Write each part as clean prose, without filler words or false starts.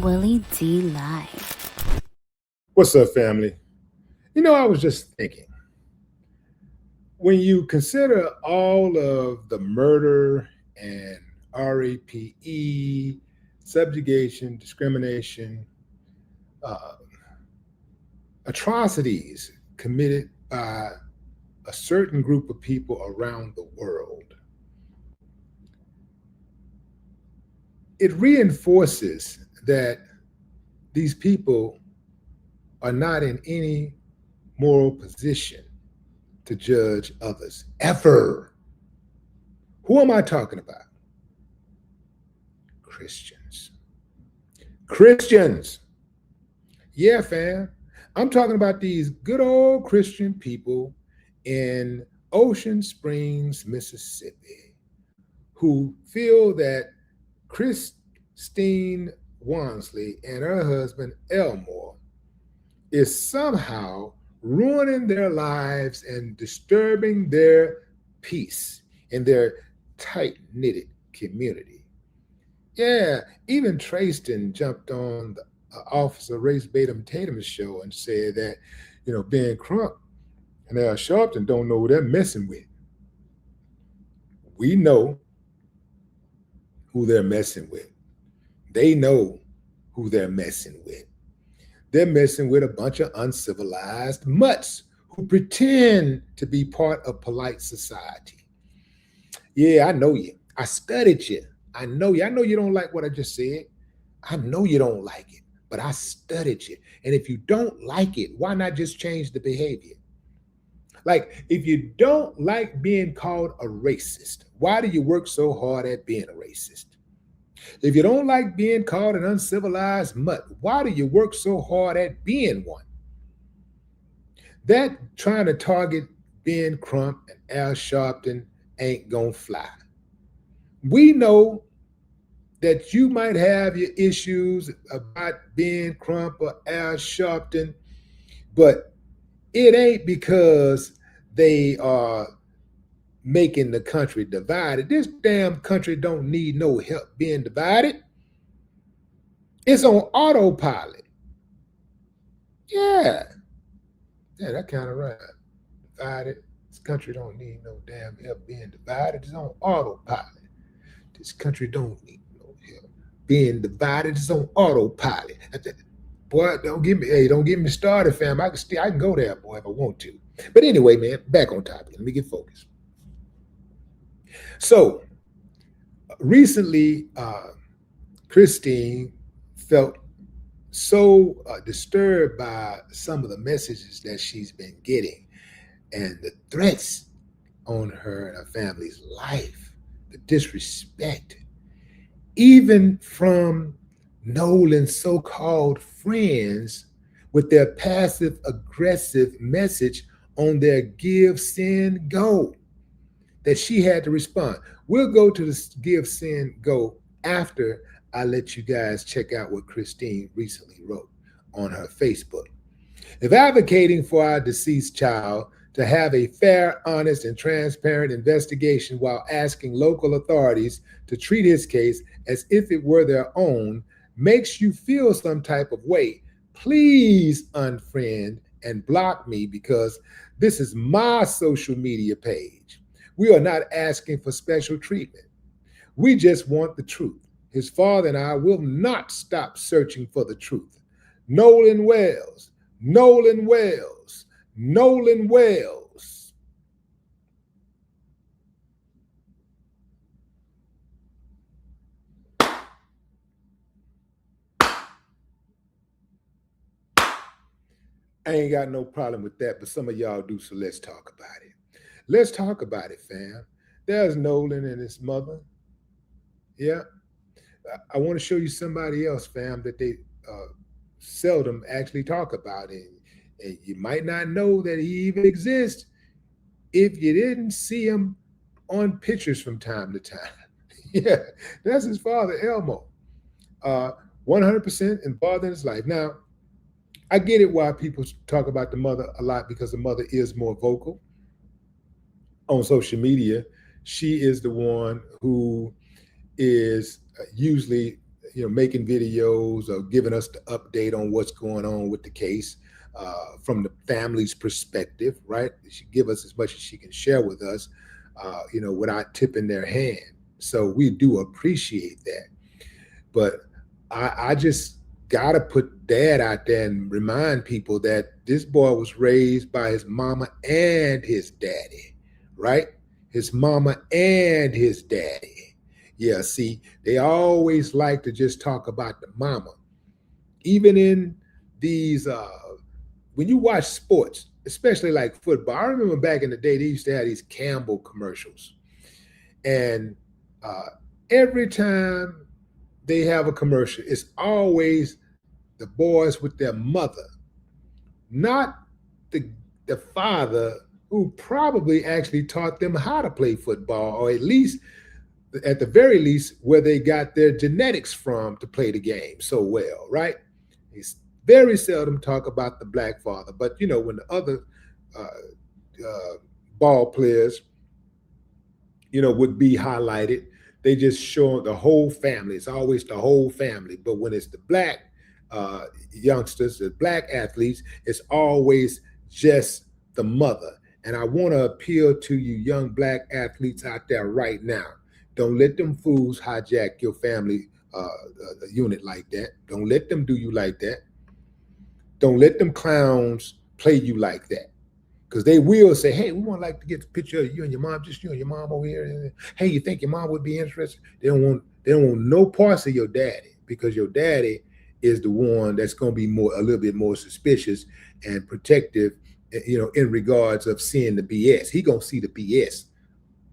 Willie D Live. What's up, family? I was just thinking, when you consider all of the murder and RAPE, subjugation, discrimination, uh, atrocities committed by a certain group of people around the world, it reinforces that these people are not in any moral position to judge others ever. Who am I talking about? Christians. Christians. Yeah, fam. I'm talking about these good old Christian people in Ocean Springs, Mississippi, who feel that Christine Wonsley and her husband Elmore is somehow ruining their lives and disturbing their peace in their tight-knitted community. Yeah, even Trayston jumped on the Officer Tatum's show and said that, Ben Crump and Al Sharpton don't know who they're messing with. We know who they're messing with. They know who they're messing with. They're messing with a bunch of uncivilized mutts who pretend to be part of polite society. Yeah, I know you. I studied you. I know you. I know you don't like what I just said. I know you don't like it, but I studied you. And if you don't like it, why not just change the behavior? Like, if you don't like being called a racist, why do you work so hard at being a racist? If you don't like being called an uncivilized mutt, why do you work so hard at being one? That trying to target Ben Crump and Al Sharpton ain't gonna fly. We know that you might have your issues about Ben Crump or Al Sharpton, but it ain't because they are making the country divided. This damn country don't need no help being divided. It's on autopilot. Yeah, that kind of right. Divided. This country don't need no damn help being divided. It's on autopilot. This country don't need no help being divided. It's on autopilot. Boy, don't get me started, fam. I can go there, boy, if I want to. But anyway, man, back on topic. Let me get focused. So recently, Christine felt so disturbed by some of the messages that she's been getting and the threats on her and her family's life, the disrespect, even from Nolan's so-called friends with their passive aggressive message on their GiveSendGo, that she had to respond. We'll go to the GiveSendGo after I let you guys check out what Christine recently wrote on her Facebook. If advocating for our deceased child to have a fair, honest, and transparent investigation while asking local authorities to treat his case as if it were their own makes you feel some type of way, please unfriend and block me, because this is my social media page. We are not asking for special treatment. We just want the truth. His father and I will not stop searching for the truth. Nolan Wells, Nolan Wells, Nolan Wells. I ain't got no problem with that, but some of y'all do, so let's talk about it. Let's talk about it, fam. There's Nolan and his mother. Yeah. I want to show you somebody else, fam, that they seldom actually talk about. And you might not know that he even exists if you didn't see him on pictures from time to time. Yeah, that's his father, Elmore. 100% involved in his life. Now, I get it why people talk about the mother a lot, because the mother is more vocal on social media. She is the one who is usually making videos or giving us the update on what's going on with the case from the family's perspective, right? She give us as much as she can share with us, without tipping their hand. So we do appreciate that. But I just gotta put dad out there and remind people that this boy was raised by his mama and his daddy, right? His mama and his daddy. Yeah, see, they always like to just talk about the mama. Even in these, when you watch sports, especially like football, I remember back in the day, they used to have these Campbell commercials. And every time they have a commercial, it's always the boys with their mother, not the father who probably actually taught them how to play football, or at the very least, where they got their genetics from to play the game so well, right? It's very seldom talk about the black father, but when the other ball players, would be highlighted, they just show the whole family. It's always the whole family. But when it's the black youngsters, the black athletes, it's always just the mother. And I want to appeal to you young black athletes out there right now. Don't let them fools hijack your family unit like that. Don't let them do you like that. Don't let them clowns play you like that. Because they will say, hey, we want to like to get a picture of you and your mom, just you and your mom over here. Hey, you think your mom would be interested? They don't want no parts of your daddy, because your daddy is the one that's going to be a little bit more suspicious and protective, in regards of seeing the BS. He going to see the BS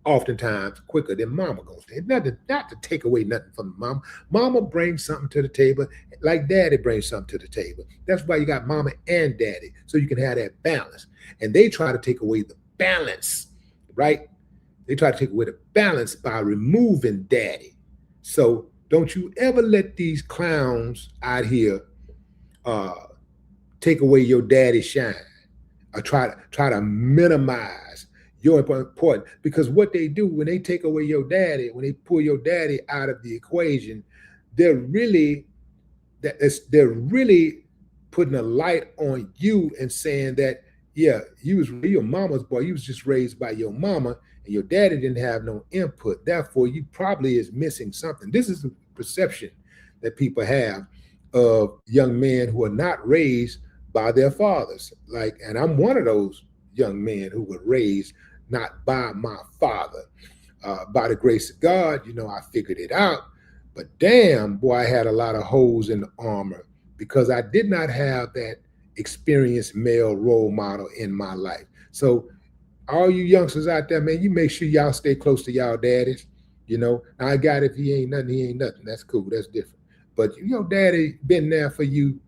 oftentimes quicker than mama gonna say. Not to take away nothing from mama. Mama brings something to the table like daddy brings something to the table. That's why you got mama and daddy, so you can have that balance. And they try to take away the balance, right? They try to take away the balance by removing daddy. So don't you ever let these clowns out here take away your daddy shine, or try to minimize your important, because what they do when they take away your daddy, when they pull your daddy out of the equation, they're really putting a light on you and saying that, yeah, your mama's boy, you was just raised by your mama, and your daddy didn't have no input. Therefore, you probably is missing something. This is the perception that people have of young men who are not raised by their fathers. And I'm one of those young men who were raised not by my father. By the grace of God, I figured it out. But damn, boy, I had a lot of holes in the armor because I did not have that experienced male role model in my life. So all you youngsters out there, man, you make sure y'all stay close to y'all daddies. Now, I got if he ain't nothing, he ain't nothing. That's cool. That's different. But your daddy been there for you.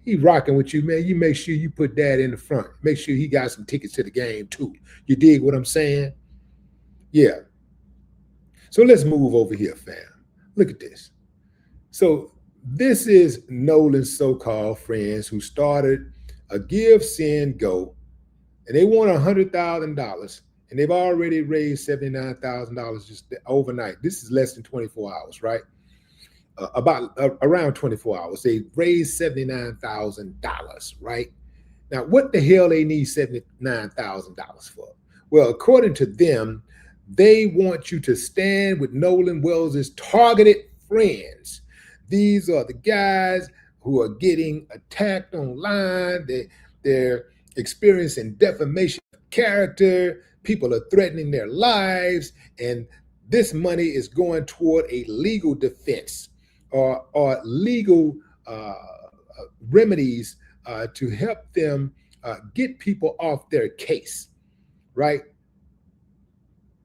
He rocking with you, man. You make sure you put dad in the front. Make sure he got some tickets to the game too. You dig what I'm saying? Yeah. So let's move over here, fam. Look at this. So this is Nolan's so-called friends who started a GiveSendGo, and they want $100,000, and they've already raised $79,000 just overnight. This is less than 24 hours, right? Around 24 hours. They raised $79,000, right? Now, what the hell they need $79,000 for? Well, according to them, they want you to stand with Nolan Wells' targeted friends. These are the guys who are getting attacked online. They're experiencing defamation of character. People are threatening their lives, and this money is going toward a legal defense or legal remedies to help them get people off their case, right?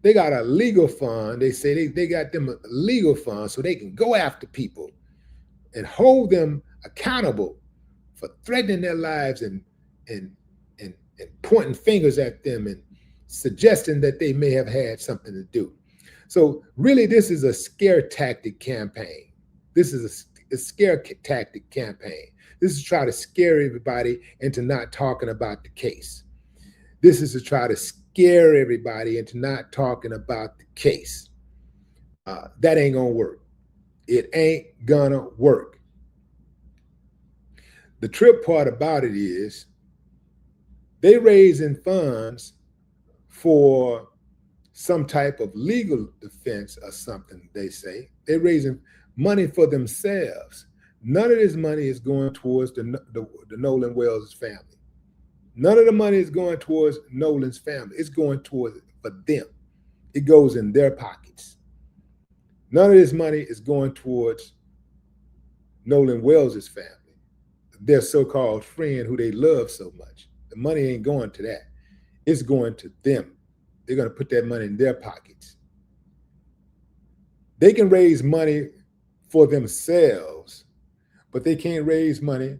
They got a legal fund. They say they got them a legal fund so they can go after people and hold them accountable for threatening their lives and pointing fingers at them and suggesting that they may have had something to do. So really, this is a scare tactic campaign. This is a scare tactic campaign. This is to try to scare everybody into not talking about the case. This is to try to scare everybody into not talking about the case. That ain't gonna work. It ain't gonna work. The trip part about it is they raising funds for some type of legal defense or something, they say. They're raising money for themselves. None of this money is going towards the Nolan Wells family. None of the money is going towards Nolan's family. It's going towards for them. It goes in their pockets. None of this money is going towards Nolan Wells' family, their so-called friend who they love so much. The money ain't going to that. It's going to them. They're going to put that money in their pockets. They can raise money for themselves, but they can't raise money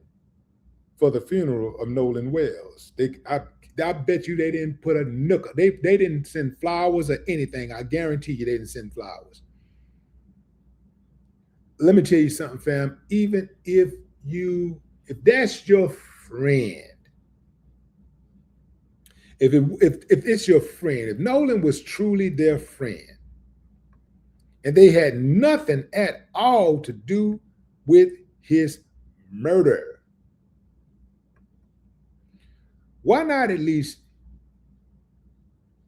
for the funeral of Nolan Wells. I bet you they didn't put a nook. They didn't send flowers or anything. I guarantee you they didn't send flowers. Let me tell you something, fam. Even if that's your friend, if it's your friend, if Nolan was truly their friend, and they had nothing at all to do with his murder, why not at least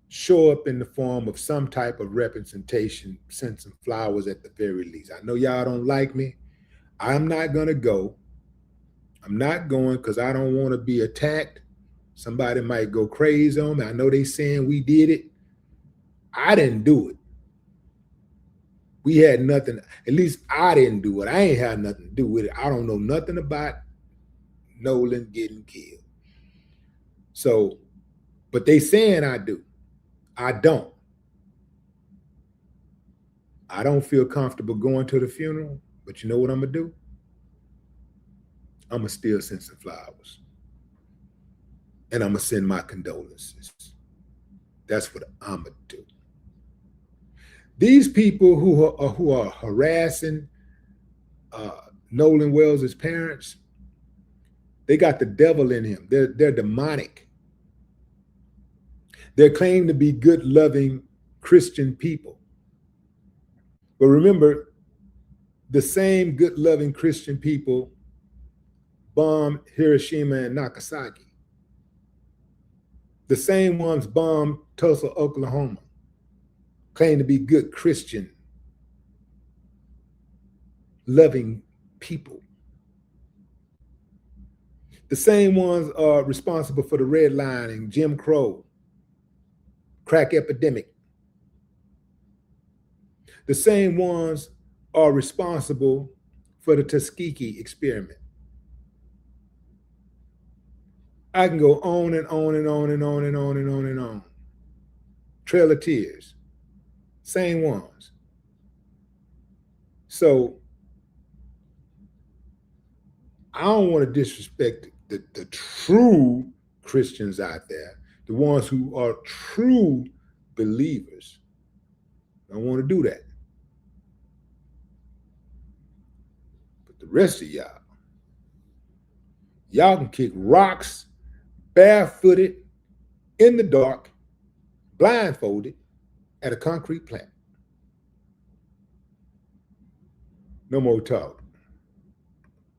show up in the form of some type of representation, send some flowers at the very least? I know y'all don't like me. I'm not going to go. I'm not going because I don't want to be attacked. Somebody might go crazy on me. I know they saying we did it. I didn't do it. We had nothing. At least I didn't do it. I ain't had nothing to do with it. I don't know nothing about Nolan getting killed. So, but they saying I do. I don't. I don't feel comfortable going to the funeral, but you know what I'm going to do? I'm going to still send some flowers. And I'm going to send my condolences. That's what I'm going to do. These people who are harassing Nolan Wells' parents, they got the devil in him. They're demonic. They're claimed to be good, loving Christian people. But remember, the same good, loving Christian people bombed Hiroshima and Nagasaki. The same ones bombed Tulsa, Oklahoma, claim to be good Christian, loving people. The same ones are responsible for the redlining, Jim Crow, crack epidemic. The same ones are responsible for the Tuskegee experiment. I can go on and on and on and on and on and on and on. Trail of Tears, same ones. So I don't want to disrespect the true Christians out there, the ones who are true believers. I don't want to do that. But the rest of y'all can kick rocks barefooted in the dark, blindfolded at a concrete plant. No more talk.